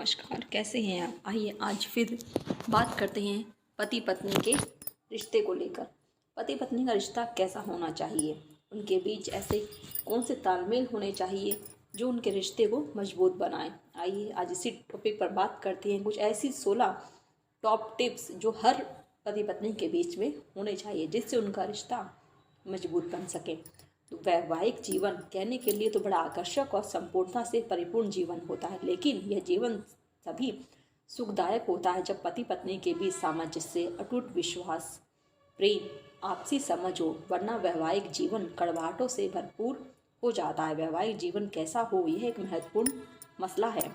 नमस्कार, कैसे हैं आप? आइए आज फिर बात करते हैं पति पत्नी के रिश्ते को लेकर। पति पत्नी का रिश्ता कैसा होना चाहिए, उनके बीच ऐसे कौन से तालमेल होने चाहिए जो उनके रिश्ते को मजबूत बनाएं। आइए आज इसी टॉपिक पर बात करते हैं। कुछ ऐसी 16 टॉप टिप्स जो हर पति पत्नी के बीच में होने चाहिए जिससे उनका रिश्ता मजबूत बन सके। तो वैवाहिक जीवन कहने के लिए तो बड़ा आकर्षक और संपूर्णता से परिपूर्ण जीवन होता है, लेकिन यह जीवन तभी सुखदायक होता है जब पति पत्नी के बीच सामंजस्य, अटूट विश्वास, प्रेम, आपसी समझ हो, वरना वैवाहिक जीवन कड़वाहटों से भरपूर हो जाता है। वैवाहिक जीवन कैसा हो, यह एक महत्वपूर्ण मसला है।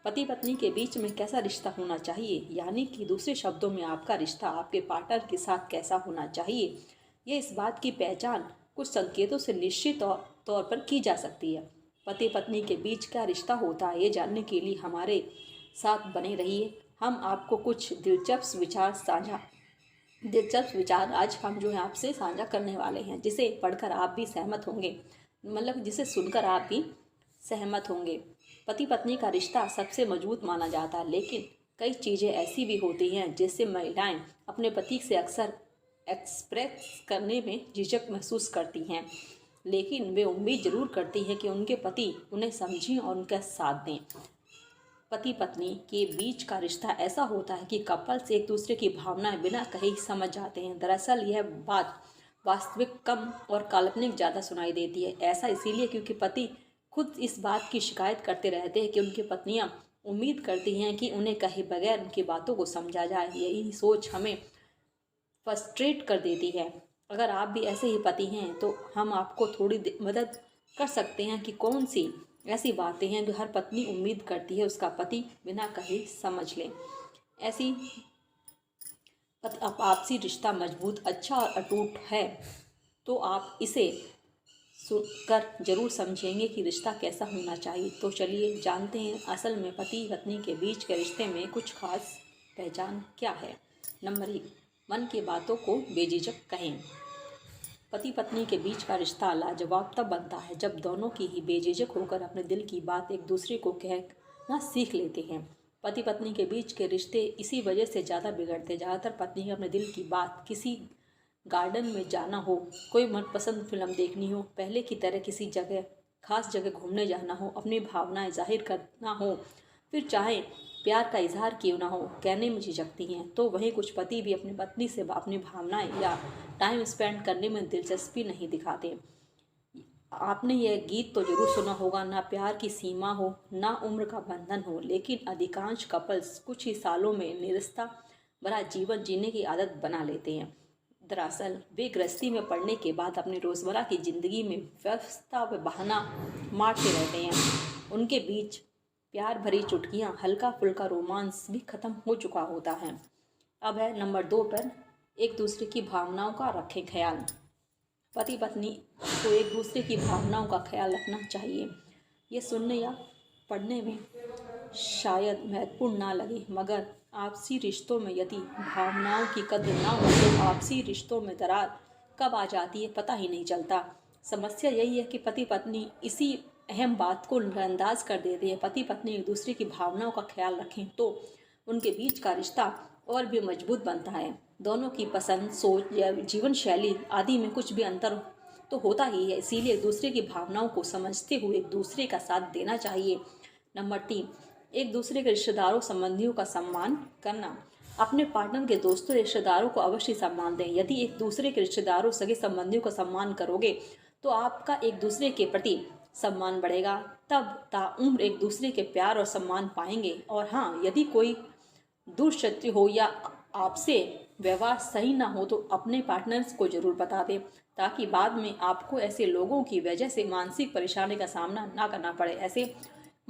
पति पत्नी के बीच में कैसा रिश्ता होना चाहिए, यानी कि दूसरे शब्दों में आपका रिश्ता आपके पार्टनर के साथ कैसा होना चाहिए, यह इस बात की पहचान कुछ संकेतों से निश्चित तौर पर की जा सकती है। पति पत्नी के बीच क्या रिश्ता होता है, ये जानने के लिए हमारे साथ बने रहिए। हम आपको कुछ दिलचस्प विचार आज हम जो है आपसे साझा करने वाले हैं, जिसे पढ़कर आप भी सहमत होंगे, मतलब जिसे सुनकर आप भी सहमत होंगे। पति पत्नी का रिश्ता सबसे मजबूत माना जाता है, लेकिन कई चीज़ें ऐसी भी होती हैं जिससे महिलाएं अपने पति से अक्सर एक्सप्रेस करने में झिझक महसूस करती हैं, लेकिन वे उम्मीद जरूर करती हैं कि उनके पति उन्हें समझें और उनका साथ दें। पति पत्नी के बीच का रिश्ता ऐसा होता है कि कपल्स एक दूसरे की भावनाएं बिना कहे ही समझ जाते हैं। दरअसल यह बात वास्तविक कम और काल्पनिक ज़्यादा सुनाई देती है। ऐसा इसीलिए क्योंकि पति खुद इस बात की शिकायत करते रहते हैं कि उनकी पत्नियां उम्मीद करती हैं कि उन्हें कहे बगैर उनकी बातों को समझा जाए। यही सोच हमें फ्रस्ट्रेट कर देती है। अगर आप भी ऐसे ही पति हैं तो हम आपको थोड़ी मदद कर सकते हैं कि कौन सी ऐसी बातें हैं जो हर पत्नी उम्मीद करती है उसका पति बिना कहे समझ ले। ऐसी आपसी रिश्ता मजबूत, अच्छा और अटूट है तो आप इसे सुनकर जरूर समझेंगे कि रिश्ता कैसा होना चाहिए। तो चलिए जानते हैं असल में पति पत्नी के बीच के रिश्ते में कुछ खास पहचान क्या है। नंबर 1, मन की बातों को बेझिझक कहें। पति पत्नी के बीच का रिश्ता लाजवाब तब बनता है जब दोनों की ही बेझिझक होकर अपने दिल की बात एक दूसरे को कहना सीख लेते हैं। पति पत्नी के बीच के रिश्ते इसी वजह से ज़्यादा बिगड़ते। ज़्यादातर पत्नी अपने दिल की बात, किसी गार्डन में जाना हो, कोई मनपसंद फिल्म देखनी हो, पहले की तरह किसी खास जगह घूमने जाना हो, अपनी भावनाएं जाहिर करना हो, फिर चाहे प्यार का इजहार क्यों ना हो, कहने में झिझकती हैं। तो वहीं कुछ पति भी अपनी पत्नी से अपनी भावनाएं या टाइम स्पेंड करने में दिलचस्पी नहीं दिखाते। आपने यह गीत तो जरूर सुना होगा, ना प्यार की सीमा हो ना उम्र का बंधन हो, लेकिन अधिकांश कपल्स कुछ ही सालों में निरस्ता भरा जीवन जीने की आदत बना लेते हैं। दरअसल वे गृहस्थी में पड़ने के बाद अपनी रोज़मर्रा की ज़िंदगी में व्यस्तता व बहाना मारते रहते हैं। उनके बीच प्यार भरी चुटकियाँ, हल्का फुल्का रोमांस भी खत्म हो चुका होता है। अब है नंबर 2 पर, एक दूसरे की भावनाओं का रखें ख्याल। पति पत्नी को एक दूसरे की भावनाओं का ख्याल रखना चाहिए। ये सुनने या पढ़ने में शायद महत्वपूर्ण ना लगे, मगर आपसी रिश्तों में यदि भावनाओं की कद्र ना हो तो आपसी रिश्तों में दरार कब आ जाती है पता ही नहीं चलता। समस्या यही है कि पति पत्नी इसी अहम बात को नज़रअंदाज कर देते हैं। पति पत्नी एक दूसरे की भावनाओं का ख्याल रखें तो उनके बीच का रिश्ता और भी मजबूत बनता है। दोनों की पसंद, सोच या जीवन शैली आदि में कुछ भी अंतर तो होता ही है, इसीलिए एक दूसरे की भावनाओं को समझते हुए एक दूसरे का साथ देना चाहिए। नंबर 3, एक दूसरे के रिश्तेदारों संबंधियों का सम्मान करना। अपने पार्टनर के दोस्तों रिश्तेदारों को अवश्य सम्मान दें। यदि एक दूसरे के रिश्तेदारों सगे संबंधियों का सम्मान करोगे तो आपका एक दूसरे के प्रति सम्मान बढ़ेगा, तब ताउम्र एक दूसरे के प्यार और सम्मान पाएंगे। और हाँ, यदि कोई दुष्चर्य हो या आपसे व्यवहार सही ना हो तो अपने पार्टनर्स को जरूर बता दें, ताकि बाद में आपको ऐसे लोगों की वजह से मानसिक परेशानी का सामना ना करना पड़े। ऐसे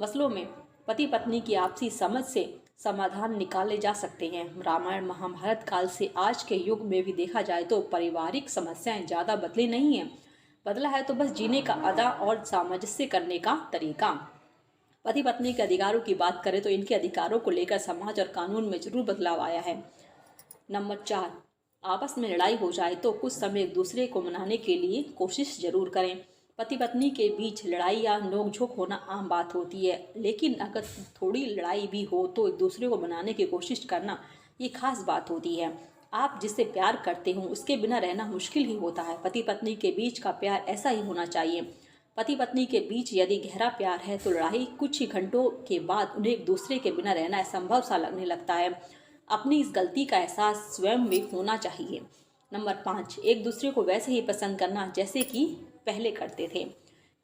मसलों में पति पत्नी की आपसी समझ से समाधान निकाले जा सकते हैं। रामायण महाभारत काल से आज के युग में भी देखा जाए तो पारिवारिक समस्याएं ज़्यादा बदली नहीं हैं, बदला है तो बस जीने का अदा और सामंजस्य करने का तरीका। पति पत्नी के अधिकारों की बात करें तो इनके अधिकारों को लेकर समाज और कानून में जरूर बदलाव आया है। नंबर 4, आपस में लड़ाई हो जाए तो कुछ समय एक दूसरे को मनाने के लिए कोशिश जरूर करें। पति पत्नी के बीच लड़ाई या नोकझोंक होना आम बात होती है, लेकिन अगर थोड़ी लड़ाई भी हो तो एक दूसरे को मनाने की कोशिश करना ये खास बात होती है। आप जिससे प्यार करते हो उसके बिना रहना मुश्किल ही होता है। पति पत्नी के बीच का प्यार ऐसा ही होना चाहिए। पति पत्नी के बीच यदि गहरा प्यार है तो लड़ाई कुछ ही घंटों के बाद उन्हें एक दूसरे के बिना रहना असंभव सा लगने लगता है। अपनी इस गलती का एहसास स्वयं में होना चाहिए। नंबर 5, एक दूसरे को वैसे ही पसंद करना जैसे कि पहले करते थे।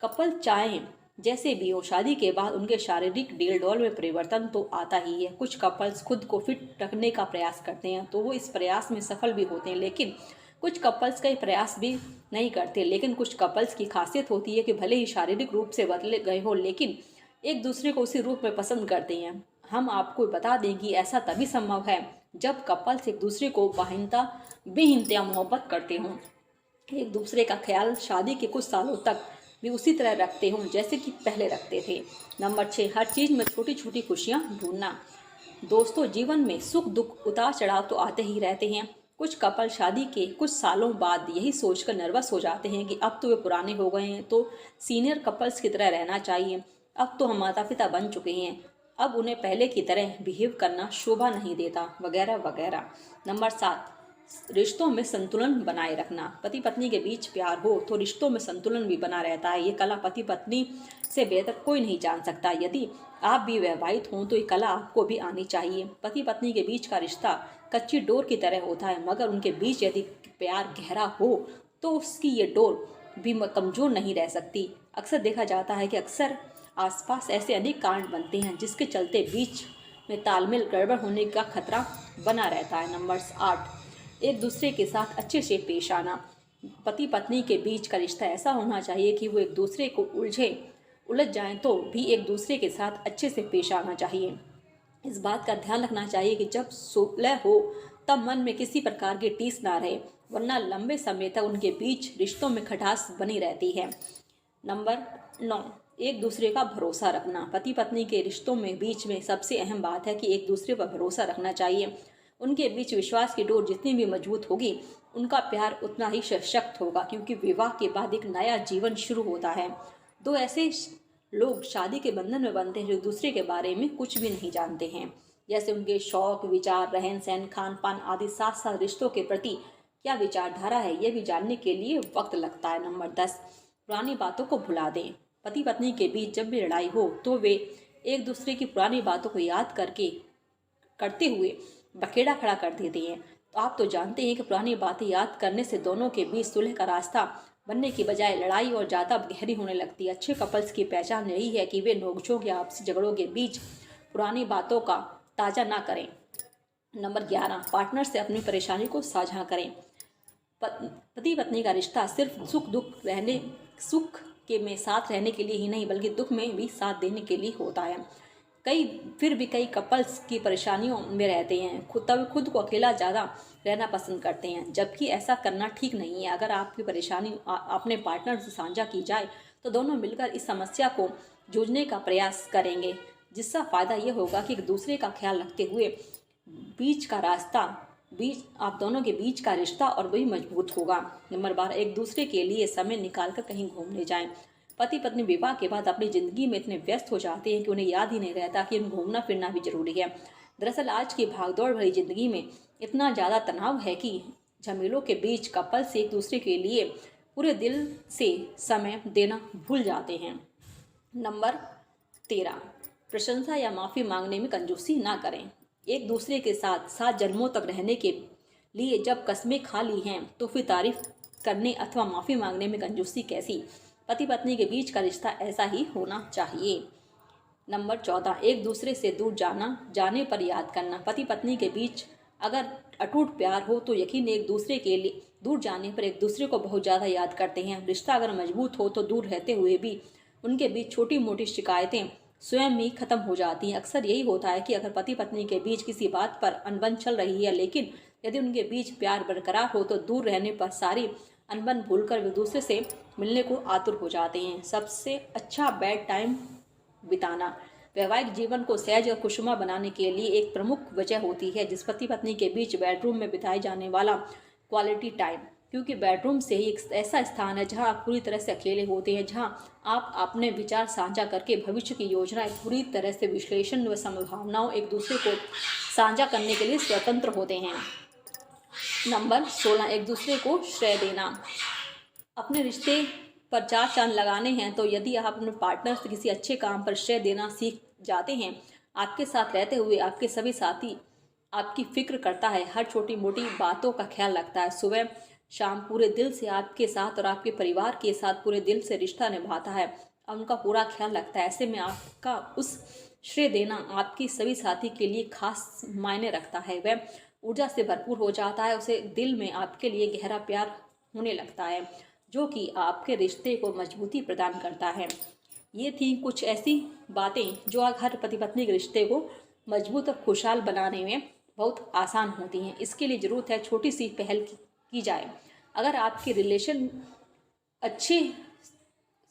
कपल चाहें जैसे भी हो, शादी के बाद उनके शारीरिक डील डॉल में परिवर्तन तो आता ही है। कुछ कपल्स खुद को फिट रखने का प्रयास करते हैं तो वो इस प्रयास में सफल भी होते हैं, लेकिन कुछ कपल्स कई प्रयास भी नहीं करते। लेकिन कुछ कपल्स की खासियत होती है कि भले ही शारीरिक रूप से बदले गए हो लेकिन एक दूसरे को उसी रूप में पसंद करते हैं। हम आपको बता दें कि ऐसा तभी संभव है जब कपल्स एक दूसरे को बेहिंतहा मोहब्बत करते हों, एक दूसरे का ख्याल शादी के कुछ सालों तक भी उसी तरह रखते हों जैसे कि पहले रखते थे। नंबर 6, हर चीज़ में छोटी छोटी खुशियाँ ढूंढना। दोस्तों, जीवन में सुख दुख उतार चढ़ाव तो आते ही रहते हैं। कुछ कपल शादी के कुछ सालों बाद यही सोचकर नर्वस हो जाते हैं कि अब तो वे पुराने हो गए हैं तो सीनियर कपल्स की तरह रहना चाहिए, अब तो हम माता पिता बन चुके हैं, अब उन्हें पहले की तरह बिहेव करना शोभा नहीं देता, वगैरह वगैरह। नंबर 7, रिश्तों में संतुलन बनाए रखना। पति पत्नी के बीच प्यार हो तो रिश्तों में संतुलन भी बना रहता है। ये कला पति पत्नी से बेहतर कोई नहीं जान सकता। यदि आप भी वैवाहित हों तो ये कला आपको भी आनी चाहिए। पति पत्नी के बीच का रिश्ता कच्ची डोर की तरह होता है, मगर उनके बीच यदि प्यार गहरा हो तो उसकी ये डोर भी कमज़ोर नहीं रह सकती। अक्सर देखा जाता है कि अक्सर आसपास ऐसे अनेक कारण बनते हैं जिसके चलते बीच में तालमेल गड़बड़ होने का खतरा बना रहता है। नंबर 8, एक दूसरे के साथ अच्छे से पेश आना। पति पत्नी के बीच का रिश्ता ऐसा होना चाहिए कि वो एक दूसरे को उलझ जाएं तो भी एक दूसरे के साथ अच्छे से पेश आना चाहिए। इस बात का ध्यान रखना चाहिए कि जब सुलह हो तब मन में किसी प्रकार की टीस ना रहे, वरना लंबे समय तक उनके बीच रिश्तों में खटास बनी रहती है। नंबर 9, एक दूसरे का भरोसा रखना। पति पत्नी के रिश्तों में बीच में सबसे अहम बात है कि एक दूसरे पर भरोसा रखना चाहिए। उनके बीच विश्वास की डोर जितनी भी मजबूत होगी उनका प्यार उतना ही सशक्त होगा, क्योंकि विवाह के बाद एक नया जीवन शुरू होता है। दो ऐसे लोग शादी के बंधन में बनते हैं जो एक दूसरे के बारे में कुछ भी नहीं जानते हैं, जैसे उनके शौक, विचार, रहन सहन, खान पान आदि। साथ साथ रिश्तों के प्रति क्या विचारधारा है ये भी जानने के लिए वक्त लगता है। नंबर 10, पुरानी बातों को भुला दें। पति पत्नी के बीच जब भी लड़ाई हो तो वे एक दूसरे की पुरानी बातों को याद करते हुए बखेड़ा खड़ा कर देते हैं। तो आप तो जानते हैं कि पुरानी बातें याद करने से दोनों के बीच सुलह का रास्ता बनने की बजाय लड़ाई और ज़्यादा गहरी होने लगती है। अच्छे कपल्स की पहचान यही है कि वे नोकझोंक या आपसी झगड़ों के बीच पुरानी बातों का ताज़ा ना करें। नंबर 11, पार्टनर से अपनी परेशानी को साझा करें। पति पत्नी का रिश्ता सिर्फ सुख के में साथ रहने के लिए ही नहीं बल्कि दुख में भी साथ देने के लिए होता है। कई कपल्स की परेशानियों में रहते हैं तब खुद को अकेला ज़्यादा रहना पसंद करते हैं, जबकि ऐसा करना ठीक नहीं है। अगर आपकी परेशानी अपने पार्टनर से साझा की जाए तो दोनों मिलकर इस समस्या को जूझने का प्रयास करेंगे, जिसका फ़ायदा ये होगा कि एक दूसरे का ख्याल रखते हुए आप दोनों के बीच का रिश्ता और भी मजबूत होगा। नंबर 12, एक दूसरे के लिए समय निकालकर कहीं घूमने जाएं। पति पत्नी विवाह के बाद अपनी ज़िंदगी में इतने व्यस्त हो जाते हैं कि उन्हें याद ही नहीं रहता कि उन्हें घूमना फिरना भी जरूरी है। दरअसल आज की भागदौड़ भरी ज़िंदगी में इतना ज़्यादा तनाव है कि झमेलों के बीच कपल से एक दूसरे के लिए पूरे दिल से समय देना भूल जाते हैं। नंबर 13, प्रशंसा या माफ़ी मांगने में कंजूसी ना करें। एक दूसरे के साथ 7 जन्मों तक रहने के लिए जब कस्में खा ली हैं तो फिर तारीफ करने अथवा माफ़ी मांगने में कंजूसी कैसी। पति पत्नी के बीच का रिश्ता ऐसा ही होना चाहिए। नंबर 14, एक दूसरे से दूर जाने पर याद करना। पति पत्नी के बीच अगर अटूट प्यार हो तो यकीन एक दूसरे के लिए दूर जाने पर एक दूसरे को बहुत ज़्यादा याद करते हैं। रिश्ता अगर मजबूत हो तो दूर रहते हुए भी उनके बीच छोटी मोटी शिकायतें स्वयं ही खत्म हो जाती हैं। अक्सर यही होता है कि अगर पति पत्नी के बीच किसी बात पर अनबन चल रही है, लेकिन यदि उनके बीच प्यार बरकरार हो तो दूर रहने पर सारी अनबन भूलकर वे दूसरे से मिलने को आतुर हो जाते हैं। सबसे अच्छा बेड टाइम बिताना वैवाहिक जीवन को सहज और खुशनुमा बनाने के लिए एक प्रमुख वजह होती है। जिस पति पत्नी के बीच बेडरूम में बिताए जाने वाला क्वालिटी टाइम क्योंकि बेडरूम से ही एक ऐसा स्थान है जहां आप पूरी तरह से अकेले होते हैं, जहां आप अपने विचार साझा करके भविष्य की योजनाएं पूरी तरह से विश्लेषण व संभावनाओं एक दूसरे को साझा करने के लिए स्वतंत्र होते हैं। नंबर 16, एक दूसरे को श्रेय देना। अपने रिश्ते पर 4 चांद लगाने हैं तो यदि आप अपने पार्टनर से किसी अच्छे काम पर श्रेय देना सीख जाते हैं। आपके साथ रहते हुए आपके सभी साथी आपकी फिक्र करता है, हर छोटी मोटी बातों का ख्याल रखता है, सुबह शाम पूरे दिल से आपके साथ और आपके परिवार के साथ पूरे दिल से रिश्ता निभाता है, उनका पूरा ख्याल रखता है। ऐसे में आपका उस श्रेय देना आपकी सभी साथी के लिए खास मायने रखता है। वह ऊर्जा से भरपूर हो जाता है, उसे दिल में आपके लिए गहरा प्यार होने लगता है, जो कि आपके रिश्ते को मजबूती प्रदान करता है। ये थी कुछ ऐसी बातें जो हर पति पत्नी के रिश्ते को मजबूत और खुशहाल बनाने में बहुत आसान होती हैं। इसके लिए ज़रूरत है छोटी सी पहल की जाए। अगर आपके रिलेशन अच्छे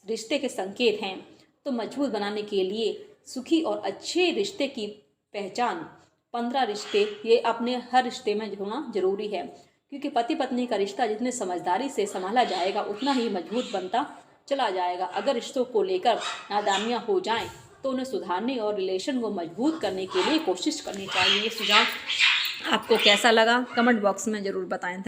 रिश्ते के संकेत हैं तो मजबूत बनाने के लिए सुखी और अच्छे रिश्ते की पहचान 15 रिश्ते ये अपने हर रिश्ते में होना जरूरी है, क्योंकि पति पत्नी का रिश्ता जितने समझदारी से संभाला जाएगा उतना ही मजबूत बनता चला जाएगा। अगर रिश्तों को लेकर नादानियाँ हो जाएं तो उन्हें सुधारने और रिलेशन को मजबूत करने के लिए कोशिश करनी चाहिए। ये सुझाव आपको कैसा लगा कमेंट बॉक्स में ज़रूर बताएं।